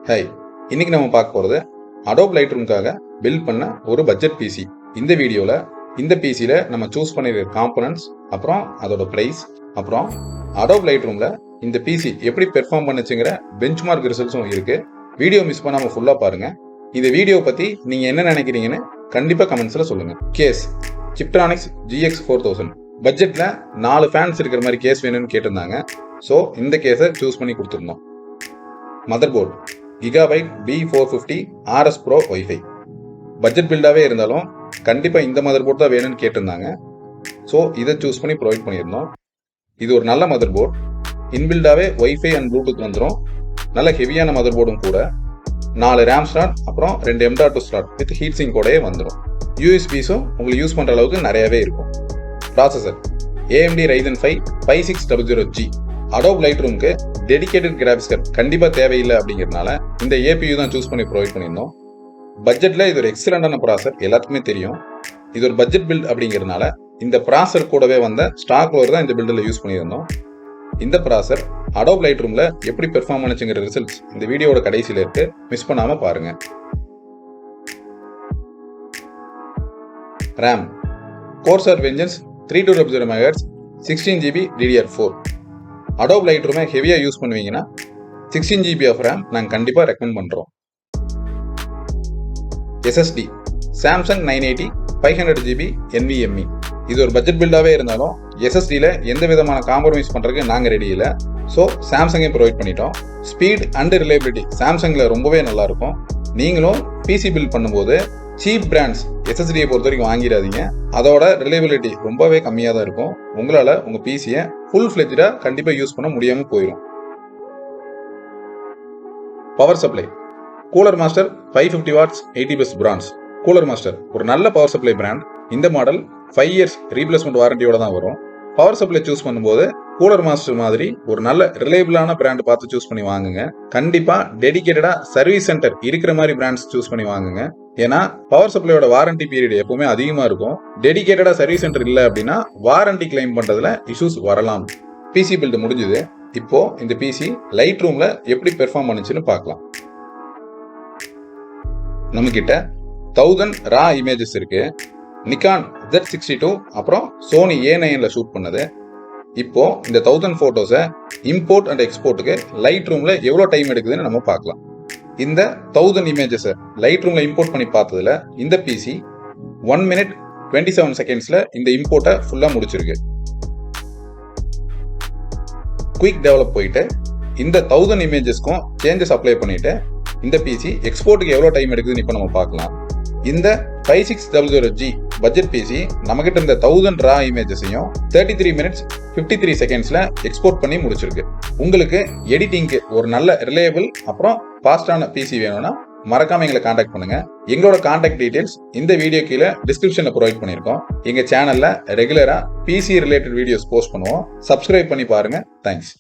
Hi, இன்னைக்கு நம்ம பார்க்க போகிறது Adobe Lightroomக்காக பில்ட் பண்ண ஒரு பட்ஜெட் பிசி. இந்த வீடியோவில் இந்த பிசியில் நம்ம சூஸ் பண்ணியிருக்க காம்பனன்ட்ஸ், அப்புறம் அதோட ப்ரைஸ், அப்புறம் Adobe Lightroomல இந்த பிசி எப்படி பெர்ஃபார்ம் பண்ணுச்சுங்கிற பெஞ்ச்மார்க் ரிசல்ட்ஸும் இருக்குது. வீடியோ மிஸ் பண்ணாமல் ஃபுல்லாக பாருங்கள். இந்த வீடியோ பற்றி நீங்கள் என்ன நினைக்கிறீங்கன்னு கண்டிப்பாக கமெண்ட்ஸில் சொல்லுங்கள். கேஸ் சிப்ட்ரானிக்ஸ் GX 4000 பட்ஜெட்டில் 4 ஃபேன்ஸ் இருக்கிற மாதிரி கேஸ் வேணும்னு கேட்டிருந்தாங்க. ஸோ இந்த கேஸை சூஸ் பண்ணி கொடுத்துருந்தோம். Motherboard Gigabyte B450 RS Pro WIFI. Budget பில்டாகவே இருந்தாலும் கண்டிப்பாக இந்த மதர்போர்ட் தான் வேணும்னு கேட்டிருந்தாங்க. ஸோ இதை சூஸ் பண்ணி ப்ரொவைட் பண்ணியிருந்தோம். இது ஒரு நல்ல மதர்போர்ட். இன்பில்டாகவே WIFI அண்ட் ப்ளூடூத் வந்துடும். நல்ல ஹெவியான மதர்போர்டும் கூட. 4 RAM ஸ்லாட், அப்புறம் 2 M.2 ஸ்லாட் வித் ஹீட் சிங்கோடயே வந்துடும். USBஸும் உங்களுக்கு யூஸ் பண்ணுற அளவுக்கு நிறையவே இருக்கும். Processor AMD RYZEN 5 5600G. Adobe Lightroomக்கு டெடிகேட்டட் கிராஃபிக்ஸ் கார்டு கண்டிப்பாக தேவையில்லை அப்படிங்கிறதுனால இந்த APU தான் சூஸ் பண்ணி ப்ரொவைட் பண்ணியிருந்தோம். பட்ஜெட்டில் இது ஒரு எக்ஸலண்டான ப்ராசர், எல்லாத்துக்குமே தெரியும். இது ஒரு பட்ஜெட் பில்ட் அப்படிங்கிறதுனால இந்த ப்ராசர் கூடவே வந்த ஸ்டாக் ஓவர் தான் இந்த பில்டில் யூஸ் பண்ணியிருந்தோம். இந்த ப்ராசர் Adobe Lightroomல எப்படி பெர்ஃபார்ம் பண்ணுச்சுங்கிற ரிசல்ட்ஸ் இந்த வீடியோட கடைசியில் இருக்கு, மிஸ் பண்ணாமல் பாருங்க. RAM Corsair Vengeance 3200 MHz 16GB DDR4. Adobe Lightroom ஹெவியாக யூஸ் பண்ணுவீங்கன்னா 16GB ஆஃப் RAM நாங்கள் கண்டிப்பாக ரெக்கமெண்ட் பண்ணுறோம். SSD Samsung 980 500GB NVME. இது ஒரு பட்ஜெட் பில்டாகவே இருந்தாலும் SSDயில் எந்த விதமான காம்ப்ரமைஸ் பண்ணுறதுக்கு நாங்கள் ரெடி இல்லை. ஸோ சாம்சங்கே ப்ரொவைட் பண்ணிட்டோம். ஸ்பீட் அண்ட் ரிலையபிலிட்டி சாம்சங்கில் ரொம்பவே நல்லாயிருக்கும். நீங்களும் பிசி பில்ட் பண்ணும்போது சீப் பிராண்ட்ஸ் SSDயை பொறுத்த வரைக்கும் வாங்கிடாதீங்க. அதோட ரிலையபிலிட்டி ரொம்பவே கம்மியாக தான் இருக்கும். உங்களால் உங்கள் பிசியை ஃபுல் ஃப்ளெஜ்டாக கண்டிப்பாக யூஸ் பண்ண முடியாமல் போயிடும். Power supply cooler master 550 watts 80+ brands. Cooler master ஒரு நல்ல பவர் சப்ளை பிராண்ட். இந்த மாடல் 5 years ரீப்ளேஸ்மெண்ட் வாரண்டியோட தான் வரும். பவர் சப்ளை சூஸ் பண்ணும்போது கூலர் மாஸ்டர் மாதிரி ஒரு நல்ல ரிலையபிளான பிராண்ட் பார்த்து சூஸ் பண்ணி வாங்குங்க. கண்டிப்பா டெடிகேட்டடா சர்வீஸ் சென்டர் இருக்கிற மாதிரி பிராண்ட்ஸ் சூஸ் பண்ணி வாங்குங்க. ஏன்னா பவர் சப்ளையோட வாரண்டி பீரியட் எப்பவுமே அதிகமா இருக்கும். டெடிகேட்டடா சர்வீஸ் சென்டர் இல்லை அப்படின்னா வாரண்டி கிளைம் பண்றதுல இஷ்யூஸ் வரலாம். பிசி பில்ட் முடிஞ்சது. இப்போ இந்த பிசி லைட்ரூம்ல எப்படி பெர்ஃபார்ம் பண்ணுச்சுன்னு பார்க்கலாம். நம்ம கிட்ட 1000 ரா இமேஜஸ் இருக்கு. நிக்கான் Z62 அப்புறம் சோனி A9ல ஷூட் பண்ணது. இப்போ இந்த 1000 போட்டோஸை இம்போர்ட் அண்ட் எக்ஸ்போர்ட்டுக்கு லைட்ரூம்ல எவ்வளோ டைம் எடுக்குதுன்னு நம்ம பார்க்கலாம். இந்த 1000 இமேஜஸை லைட்ரூம்ல இம்போர்ட் பண்ணி பார்த்ததுல இந்த பிசி 1 minute 27 secondsல இந்த இம்போர்ட்டை ஃபுல்லா முடிச்சிருக்கு. குயிக் டெவலப் போயிட்டு இந்த 1000 இமேஜஸ்க்கும் சேஞ்சஸ் அப்ளை பண்ணிட்டு இந்த பிசி எக்ஸ்போர்ட்டுக்கு எவ்வளோ டைம் எடுக்குதுன்னு இப்போ நம்ம பார்க்கலாம். இந்த 5600G பட்ஜெட் பிசி நம்மகிட்ட இருந்த 1000 ரா இமேஜஸையும் 33 minutes 53 secondsல எக்ஸ்போர்ட் பண்ணி முடிச்சிருக்கு. உங்களுக்கு எடிட்டிங்க்கு ஒரு நல்ல ரிலையபிள் அப்புறம் ஃபாஸ்டான பிசி வேணும்னா மறக்காம எங்களை காண்டாக்ட் பண்ணுங்க. எங்களோட காண்டாக்ட் டீடைல்ஸ் இந்த வீடியோ கீழே டிஸ்கிரிப்ஷன்ல ப்ரொவைட் பண்ணியிருக்கோம். எங்க சேனல்ல ரெகுலரா பிசி ரிலேட்டட் வீடியோஸ் போஸ்ட் பண்ணுவோம். சப்ஸ்கிரைப் பண்ணி பாருங்க. தேங்க்ஸ்.